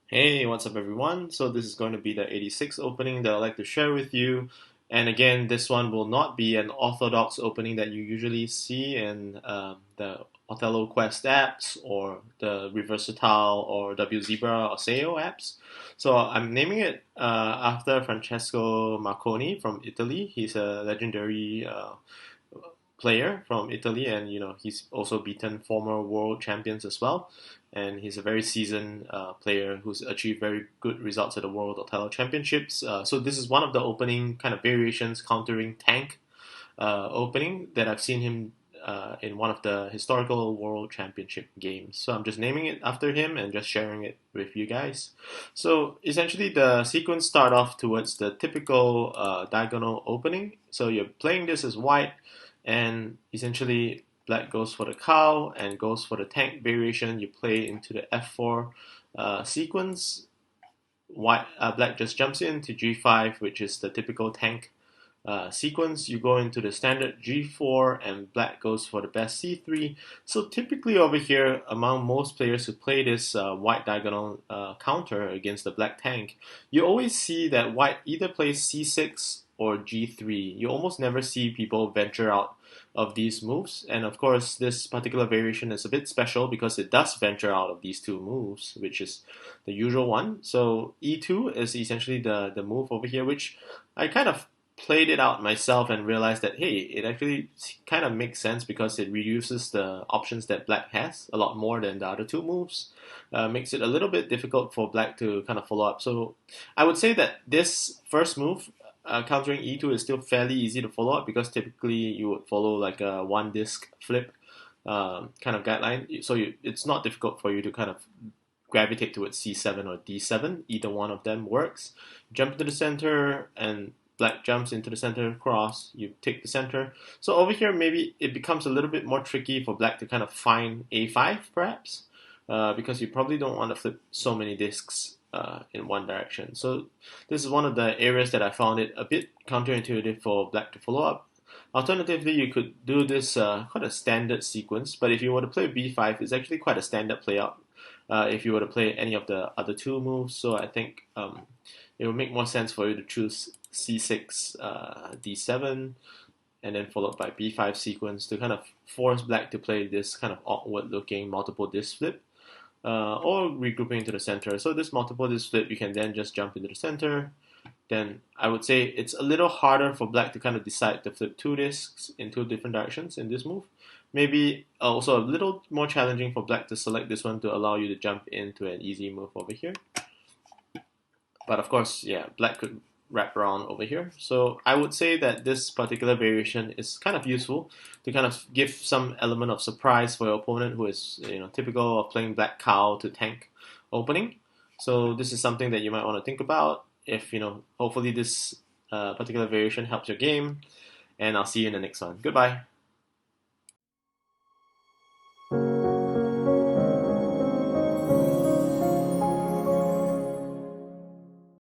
Hey, what's up, everyone? So, this is going to be the 86 opening that I'd like to share with you. And again, this one will not be an orthodox opening that you usually see in the Othello Quest apps or the Reversatile or W Zebra or SEO apps. So, I'm naming it after Francesco Marconi from Italy. He's a legendary player from Italy, and he's also beaten former world champions as well. And he's a very seasoned player who's achieved very good results at the World Othello Championships. So this is one of the opening kind of variations countering tank opening that I've seen him in one of the historical World Championship games. So I'm just naming it after him and just sharing it with you guys. So essentially, the sequence start off towards the typical diagonal opening. So you're playing this as white, and essentially black goes for the cow and goes for the tank variation. You play into the f4 sequence. Black just jumps into g5, which is the typical tank sequence. You go into the standard g4, and black goes for the best c3. So typically over here, among most players who play this white diagonal counter against the black tank, you always see that white either plays c6 or g3. You almost never see people venture out of these moves. And of course, this particular variation is a bit special because it does venture out of these two moves, which is the usual one. So e2 is essentially the move over here, which I kind of played it out myself and realized that, hey, it actually kind of makes sense because it reduces the options that black has a lot more than the other two moves. Makes it a little bit difficult for black to kind of follow up. So I would say that this first move, countering e2, is still fairly easy to follow up because typically you would follow like a one disc flip kind of guideline. So it's not difficult for you to kind of gravitate towards c7 or d7. Either one of them works. Jump into the center, and black jumps into the center cross. You take the center. So over here, maybe it becomes a little bit more tricky for black to kind of find a5 perhaps, because you probably don't want to flip so many discs in one direction. So this is one of the areas that I found it a bit counterintuitive for black to follow up. Alternatively, you could do this quite a standard sequence, but if you were to play b5, it's actually quite a standard play out if you were to play any of the other two moves. So I think it would make more sense for you to choose c6, d7, and then followed by b5 sequence to kind of force black to play this kind of awkward looking multiple disc flip, or regrouping into the center. So this multiple disc flip, you can then just jump into the center. Then I would say it's a little harder for black to kind of decide to flip two discs in two different directions in this move. Maybe also a little more challenging for black to select this one to allow you to jump into an easy move over here. But of course, yeah, black could wrap around over here. So I would say that this particular variation is kind of useful to kind of give some element of surprise for your opponent who is typical of playing black cow to tank opening. So this is something that you might want to think about if hopefully this particular variation helps your game. And I'll see you in the next one. Goodbye.